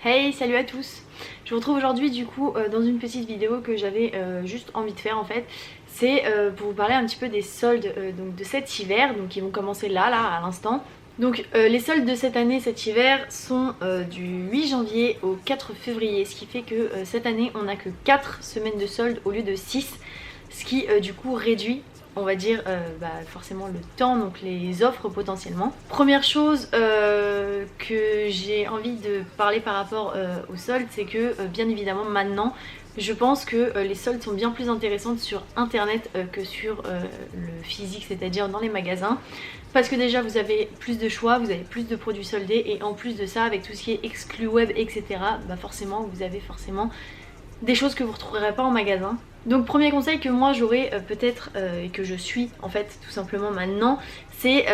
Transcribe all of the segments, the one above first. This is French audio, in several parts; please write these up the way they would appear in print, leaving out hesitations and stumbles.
Hey, salut à tous. Je vous retrouve aujourd'hui du coup dans une petite vidéo que j'avais juste envie de faire en fait. C'est pour vous parler un petit peu des soldes donc de cet hiver, donc qui vont commencer là à l'instant. Donc les soldes de cette année, cet hiver sont du 8 janvier au 4 février, ce qui fait que cette année on n'a que 4 semaines de soldes au lieu de 6, ce qui du coup réduit on va dire forcément le temps, donc les offres potentiellement. Première chose que j'ai envie de parler par rapport aux soldes, c'est que bien évidemment maintenant je pense que les soldes sont bien plus intéressantes sur internet que sur le physique, c'est-à-dire dans les magasins. Parce que déjà vous avez plus de choix, vous avez plus de produits soldés et en plus de ça avec tout ce qui est exclu web etc, forcément vous avez forcément des choses que vous ne retrouverez pas en magasin. Donc premier conseil que moi j'aurais peut-être et que je suis en fait tout simplement maintenant, c'est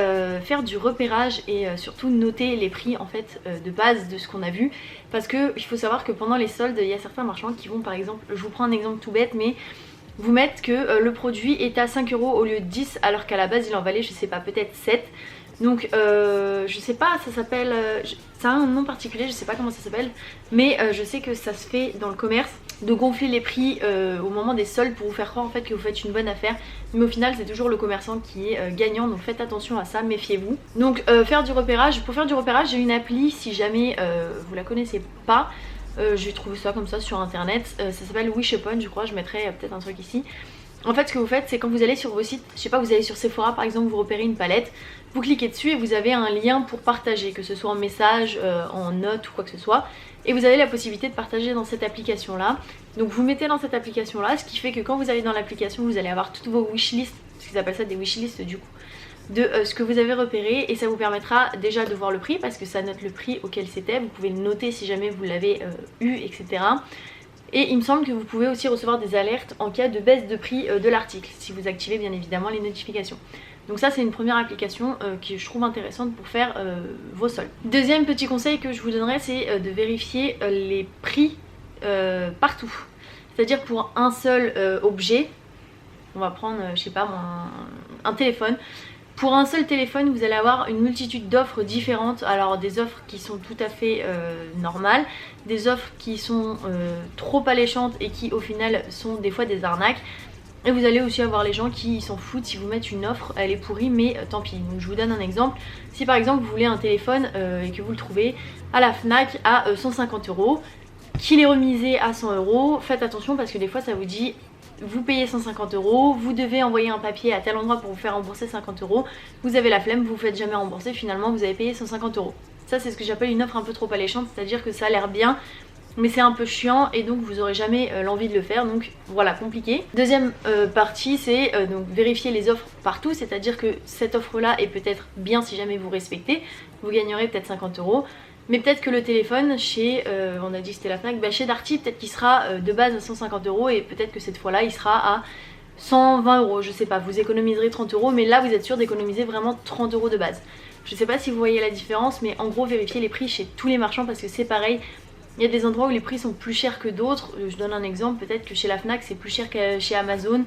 faire du repérage et surtout noter les prix en fait de base de ce qu'on a vu, parce que il faut savoir que pendant les soldes il y a certains marchands qui vont par exemple, je vous prends un exemple tout bête mais vous mettre que le produit est à 5 € au lieu de 10 alors qu'à la base il en valait je sais pas peut-être 7. Donc je sais pas, ça s'appelle, ça a un nom particulier, je sais pas comment ça s'appelle, mais je sais que ça se fait dans le commerce de gonfler les prix au moment des soldes pour vous faire croire en fait que vous faites une bonne affaire, mais au final c'est toujours le commerçant qui est gagnant, donc faites attention à ça, méfiez-vous. Donc faire du repérage, pour faire du repérage j'ai une appli, si jamais vous la connaissez pas, j'ai trouvé ça comme ça sur internet, ça s'appelle Wishupon je crois, je mettrai peut-être un truc ici. En fait ce que vous faites c'est quand vous allez sur vos sites, je sais pas, vous allez sur Sephora par exemple, vous repérez une palette, vous cliquez dessus et vous avez un lien pour partager, que ce soit en message, en note ou quoi que ce soit, et vous avez la possibilité de partager dans cette application là. Donc vous mettez dans cette application là, ce qui fait que quand vous allez dans l'application vous allez avoir toutes vos wishlists, parce qu'ils appellent ça des wishlists du coup, de ce que vous avez repéré, et ça vous permettra déjà de voir le prix parce que ça note le prix auquel c'était, vous pouvez le noter si jamais vous l'avez eu etc. Et il me semble que vous pouvez aussi recevoir des alertes en cas de baisse de prix de l'article, si vous activez bien évidemment les notifications. Donc ça c'est une première application que je trouve intéressante pour faire vos soldes. Deuxième petit conseil que je vous donnerais, c'est de vérifier les prix partout. C'est-à-dire pour un seul objet, on va prendre je sais pas moi, un téléphone. Pour un seul téléphone vous allez avoir une multitude d'offres différentes, alors des offres qui sont tout à fait normales, des offres qui sont trop alléchantes et qui au final sont des fois des arnaques, et vous allez aussi avoir les gens qui s'en foutent si vous mettez une offre, elle est pourrie mais tant pis. Donc je vous donne un exemple, si par exemple vous voulez un téléphone et que vous le trouvez à la Fnac à 150 €, qu'il est remisé à 100 €, faites attention parce que des fois ça vous dit vous payez 150 €, vous devez envoyer un papier à tel endroit pour vous faire rembourser 50 €, vous avez la flemme, vous vous faites jamais rembourser, finalement vous avez payé 150 €. Ça c'est ce que j'appelle une offre un peu trop alléchante, c'est-à-dire que ça a l'air bien mais c'est un peu chiant et donc vous aurez jamais l'envie de le faire, donc voilà, compliqué. Deuxième partie c'est donc vérifier les offres partout, c'est-à-dire que cette offre là est peut-être bien si jamais vous respectez, vous gagnerez peut-être 50 €. Mais peut-être que le téléphone chez, on a dit c'était la Fnac, chez Darty peut-être qu'il sera de base à 150 € et peut-être que cette fois là il sera à 120 €, je sais pas, vous économiserez 30 €, mais là vous êtes sûr d'économiser vraiment 30 € de base. Je sais pas si vous voyez la différence, mais en gros vérifiez les prix chez tous les marchands parce que c'est pareil. Il y a des endroits où les prix sont plus chers que d'autres, je donne un exemple, peut-être que chez la Fnac c'est plus cher que chez Amazon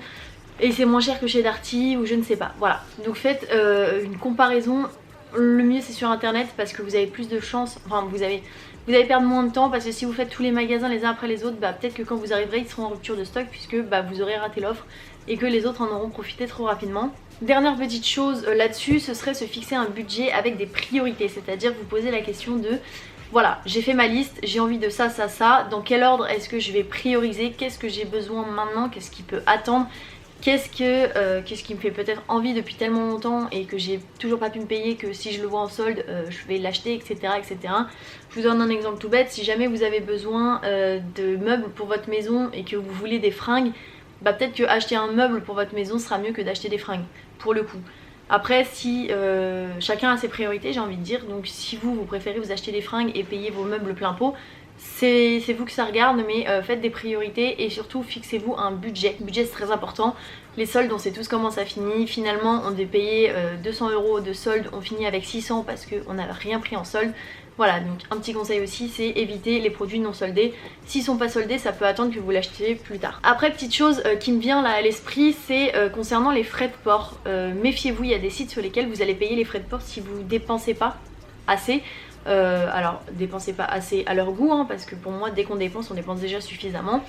et c'est moins cher que chez Darty ou je ne sais pas, voilà. Donc faites une comparaison. Le mieux c'est sur internet parce que vous avez plus de chances, enfin vous allez perdre moins de temps parce que si vous faites tous les magasins les uns après les autres, peut-être que quand vous arriverez ils seront en rupture de stock puisque vous aurez raté l'offre et que les autres en auront profité trop rapidement. Dernière petite chose là-dessus, ce serait se fixer un budget avec des priorités, c'est-à-dire vous poser la question de voilà, j'ai fait ma liste, j'ai envie de ça, ça, ça, dans quel ordre est-ce que je vais prioriser, qu'est-ce que j'ai besoin maintenant, qu'est-ce qui peut attendre, qu'est-ce qui me fait peut-être envie depuis tellement longtemps et que j'ai toujours pas pu me payer, que si je le vois en solde je vais l'acheter etc, etc. Je vous donne un exemple tout bête, si jamais vous avez besoin de meubles pour votre maison et que vous voulez des fringues, peut-être que acheter un meuble pour votre maison sera mieux que d'acheter des fringues pour le coup. Après si chacun a ses priorités j'ai envie de dire, donc si vous préférez vous acheter des fringues et payer vos meubles plein pot, c'est vous que ça regarde, mais faites des priorités et surtout fixez-vous un budget. Le budget c'est très important, les soldes on sait tous comment ça finit, finalement on devait payer 200 € de solde, on finit avec 600 parce qu'on n'a rien pris en solde. Voilà, donc un petit conseil aussi c'est éviter les produits non soldés. S'ils sont pas soldés ça peut attendre que vous l'achetiez plus tard. Après petite chose qui me vient là à l'esprit, c'est concernant les frais de port. Méfiez-vous, il y a des sites sur lesquels vous allez payer les frais de port si vous dépensez pas assez. Alors dépensez pas assez à leur goût, hein, parce que pour moi dès qu'on dépense, on dépense déjà suffisamment.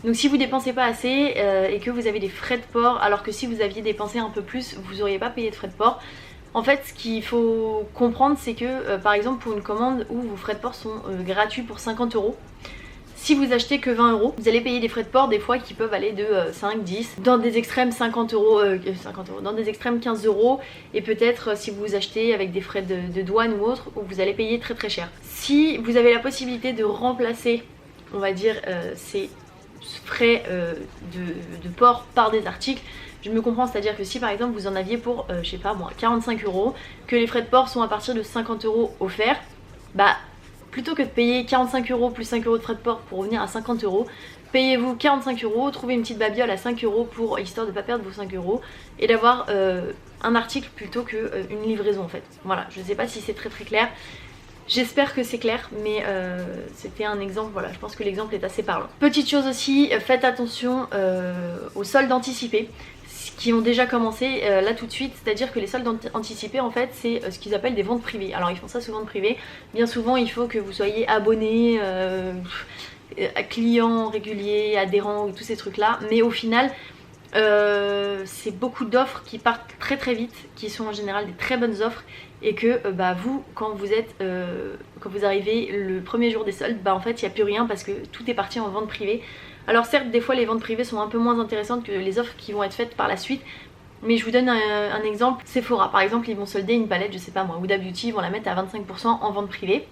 Donc si vous dépensez pas assez et que vous avez des frais de port, alors que si vous aviez dépensé un peu plus, vous n'auriez pas payé de frais de port. En fait, ce qu'il faut comprendre, c'est que par exemple pour une commande où vos frais de port sont gratuits pour 50 €, si vous achetez que 20 €, vous allez payer des frais de port des fois qui peuvent aller de 5, 10, dans des extrêmes 50 €, dans des extrêmes 15 €, et peut-être si vous achetez avec des frais de douane ou autre, vous allez payer très très cher. Si vous avez la possibilité de remplacer, on va dire, ces frais de port par des articles, je me comprends, c'est-à-dire que si par exemple vous en aviez pour, je sais pas moi, 45 €, que les frais de port sont à partir de 50 € offerts, bah plutôt que de payer 45 € plus 5 € de frais de port pour revenir à 50 €, payez-vous 45 €, trouvez une petite babiole à 5 € pour, histoire de ne pas perdre vos 5 € et d'avoir un article plutôt qu'une livraison en fait. Voilà, je sais pas si c'est très très clair. J'espère que c'est clair, mais c'était un exemple, voilà, je pense que l'exemple est assez parlant. Petite chose aussi, faites attention aux soldes anticipés qui ont déjà commencé là tout de suite, c'est-à-dire que les soldes anticipés en fait c'est ce qu'ils appellent des ventes privées. Alors ils font ça souvent de privé, bien souvent il faut que vous soyez abonné, client régulier, adhérent, tous ces trucs là, mais au final c'est beaucoup d'offres qui partent très très vite, qui sont en général des très bonnes offres, et que vous quand vous arrivez le premier jour des soldes, en fait il n'y a plus rien parce que tout est parti en vente privée. Alors certes des fois les ventes privées sont un peu moins intéressantes que les offres qui vont être faites par la suite, mais je vous donne un exemple. Sephora par exemple, ils vont solder une palette, je sais pas moi, Huda Beauty, ils vont la mettre à 25% en vente privée.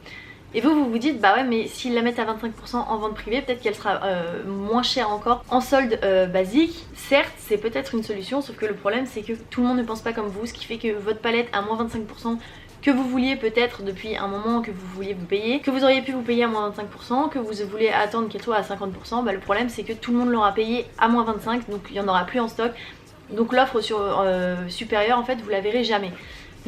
Et vous vous dites, bah ouais, mais s'ils la mettent à 25% en vente privée, peut-être qu'elle sera moins chère encore en solde basique. Certes, c'est peut-être une solution, sauf que le problème c'est que tout le monde ne pense pas comme vous, ce qui fait que votre palette à moins 25%, que vous vouliez peut-être depuis un moment, que vous vouliez vous payer, que vous auriez pu vous payer à moins 25%, que vous voulez attendre qu'elle soit à 50%, le problème c'est que tout le monde l'aura payé à moins 25%, donc il n'y en aura plus en stock. Donc l'offre supérieure, en fait, vous la verrez jamais.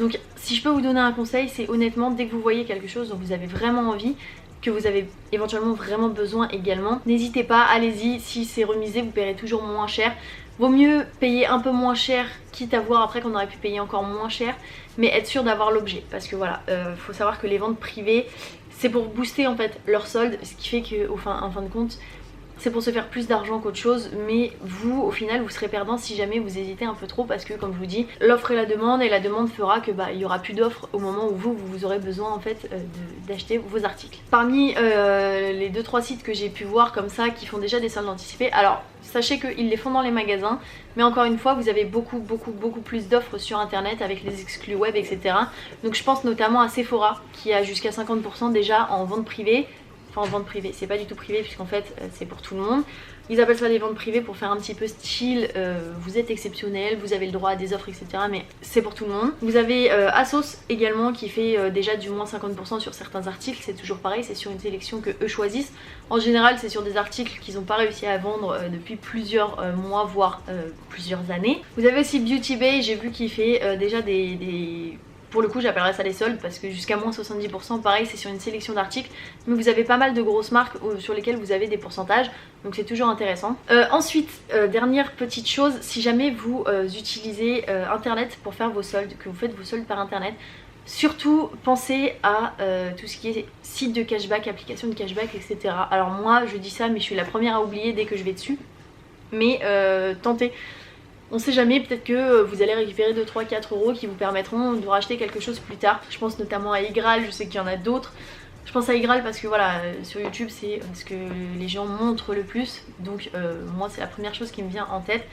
Donc si je peux vous donner un conseil, c'est honnêtement, dès que vous voyez quelque chose dont vous avez vraiment envie, que vous avez éventuellement vraiment besoin également, n'hésitez pas, allez-y. Si c'est remisé, vous paierez toujours moins cher. Vaut mieux payer un peu moins cher, quitte à voir après qu'on aurait pu payer encore moins cher, mais être sûr d'avoir l'objet. Parce que voilà, faut savoir que les ventes privées, c'est pour booster en fait leur solde, ce qui fait qu'en fin de compte, c'est pour se faire plus d'argent qu'autre chose, mais vous au final vous serez perdant si jamais vous hésitez un peu trop, parce que comme je vous dis, l'offre et la demande fera que il y aura plus d'offres au moment où vous aurez besoin en fait d'acheter vos articles. Parmi les 2-3 sites que j'ai pu voir comme ça qui font déjà des soldes anticipés, alors sachez qu'ils les font dans les magasins, mais encore une fois vous avez beaucoup plus d'offres sur internet avec les exclus web, etc. Donc je pense notamment à Sephora qui a jusqu'à 50% déjà en vente privée. Enfin en vente privée, c'est pas du tout privé puisqu'en fait c'est pour tout le monde. Ils appellent ça des ventes privées pour faire un petit peu style vous êtes exceptionnel, vous avez le droit à des offres, etc. Mais c'est pour tout le monde. Vous avez Asos également qui fait déjà du moins 50% sur certains articles. C'est toujours pareil, c'est sur une sélection que eux choisissent. En général c'est sur des articles qu'ils n'ont pas réussi à vendre depuis plusieurs mois, voire plusieurs années. Vous avez aussi Beauty Bay, j'ai vu qu'il fait déjà pour le coup j'appellerais ça des soldes parce que jusqu'à moins 70%, pareil c'est sur une sélection d'articles, mais vous avez pas mal de grosses marques sur lesquelles vous avez des pourcentages, donc c'est toujours intéressant. Ensuite, dernière petite chose, si jamais vous utilisez internet pour faire vos soldes, que vous faites vos soldes par internet, surtout pensez à tout ce qui est site de cashback, application de cashback, etc. Alors moi je dis ça mais je suis la première à oublier dès que je vais dessus, mais tentez. On sait jamais, peut-être que vous allez récupérer 2, 3, 4 € qui vous permettront de racheter quelque chose plus tard. Je pense notamment à Igral, je sais qu'il y en a d'autres. Je pense à Igral parce que voilà, sur YouTube c'est ce que les gens montrent le plus. Donc moi c'est la première chose qui me vient en tête.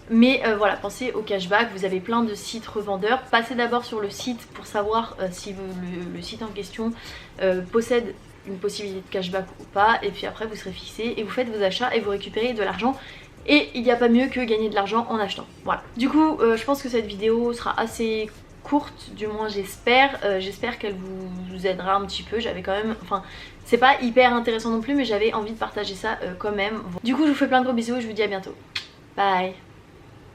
Mais voilà, pensez au cashback, vous avez plein de sites revendeurs. Passez d'abord sur le site pour savoir si le site en question possède une possibilité de cashback ou pas. Et puis après vous serez fixé et vous faites vos achats et vous récupérez de l'argent. Et il n'y a pas mieux que gagner de l'argent en achetant. Voilà. Du coup, je pense que cette vidéo sera assez courte, du moins j'espère. J'espère qu'elle vous aidera un petit peu. J'avais quand même... Enfin, c'est pas hyper intéressant non plus, mais j'avais envie de partager ça quand même. Du coup, je vous fais plein de gros bisous et je vous dis à bientôt. Bye.